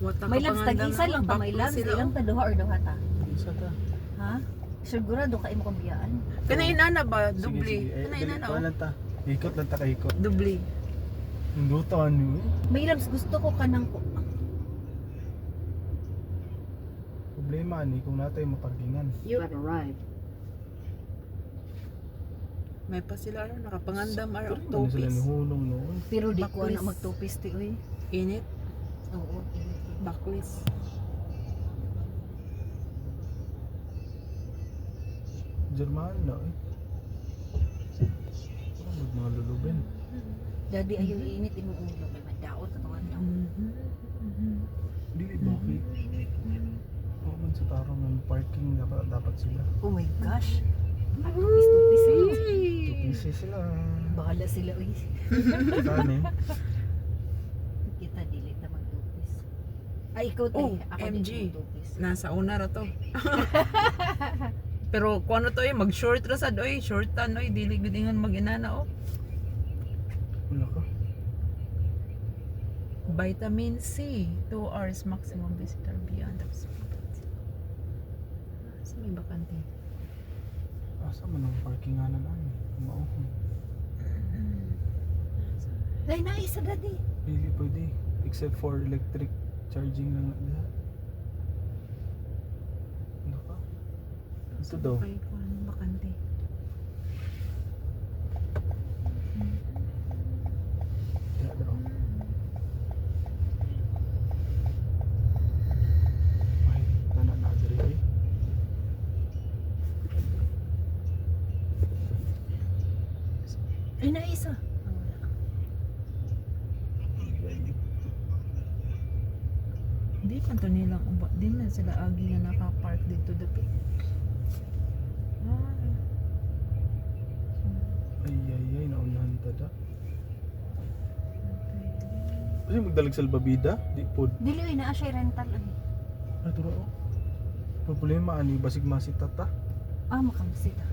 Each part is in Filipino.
Wata May ka labs pangandam, tag-isa lang ta, may bakla labs. sila, Ilang oh. ta, duha or duha ta? Isa ta. Ha? Sigurado ka imo kang biyaan. Kanain na ba? Sige, Dubli. sige. Kanain na Kuha lang ta. Ikot lang ta kahikot. Dubli. Ang luto ano eh. May labs gusto ko kanang ko. Problema ani kung natay maparkingan. You have arrived. May pa sila ano, nakapangandam ar Ano sila ni topis. Hunong noon. Pero di ko Baklis. na magtupis ti oy. Init, Oo, init. baklis. German na eh. Ano mga lulubin. Daddy ayo init imong ulo kay madaot sa tuwan daw. Dili bakit? Oo man sa tarong ng parking dapat sila. Oh my gosh. Tupis eh. Tupisi sila. Bahala sila oy. Kani? Kita dili ta magtupis. Ay ikaw tay, Oh, ako MG. di magtupis. Nasa una ra to. Pero kung ano to eh, mag-short ra sad oy, shortan oy, dili gud ingon mag-inana oh. Wala ka. Vitamin C, 2 hours maximum visitor beyond the hospital. Sa may bakante. Asa man ang parkinganan ani? Mauhon. Dai na isa daddy. Dili pwede. Except for electric charging lang diha. Ano ka? Ito daw. Ay, kung anong bakante. Diha daw. Ay, tanan na diri eh. Ay na isa. Di man to nilang uba, di man sila agi nga naka-park dito dapit. Ah. Ay, naunahan ta da. Kasi magdalag sa albabida, di pod. Dili oy naa siya rental ani. Ay, turo oh. Problema ani basig masita ta. Ah makamsita.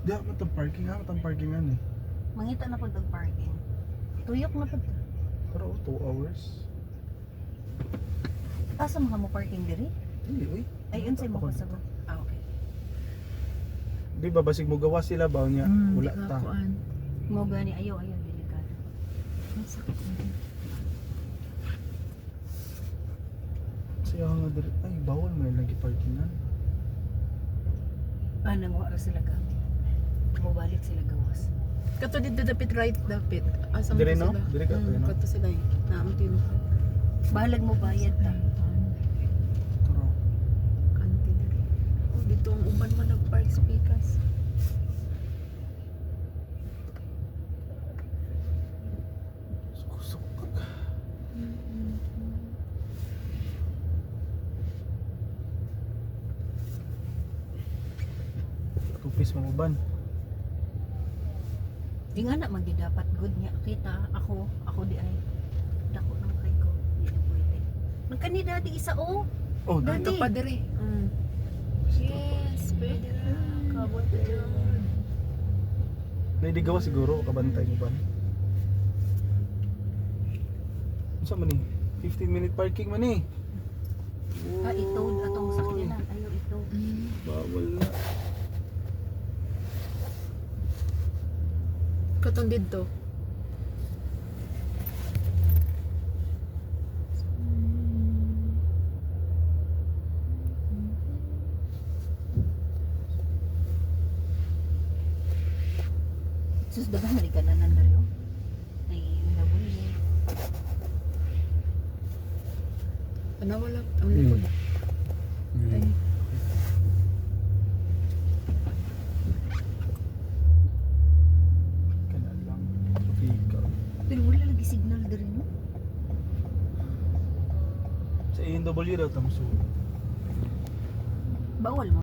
Diha man tang parking ha, tang parkingan eh. Mangita na pud og parking. Tuyok na pud. Pero 2 hours. Asa mo mo parking diri? Hindi, uy. Ay unsay mo kasabot? Ah okay. Di ba basig mo gawa sila ba niya? Wala di ta. ka kuan. Mo gani ayaw delikado. Masakit na. Siya nga diri. Ay, bawal man lagi parkingan. Ah nang wala sila gamit. Mo balik sila gawas. Kato dito dapit right dapit. Asa mo Dire, no? sila? Dire ka, dire, no? Kato sila eh. Naamtin ko. Bahalag mo bayad ta. Turo. Kanti dire. Oh, dito ang uban man nag-park speakers. Sukusok. Tupis mo uban. Di nga na magi dapat good niya kita ako di ay dako nang kay ko. Di na pwede. Nagkani daddy isa oh. Oh, Dati. Dito pa dire. Yes, pwede na. Kabot na dyan. Hindi gawa siguro kabantay mo ba? Unsa man ni? 15-minute parking man ni. Ah ito atong sakyanan. Ayaw ito. Bawal na. Katong dito. Sus daghan man ka na nandari oh. Ay nabuli. Wala. Ang likod. Ay. Kana lang. Traffic. Pero wala lagi signal diri no. Sa ANW daw tamo so. Bawal mo.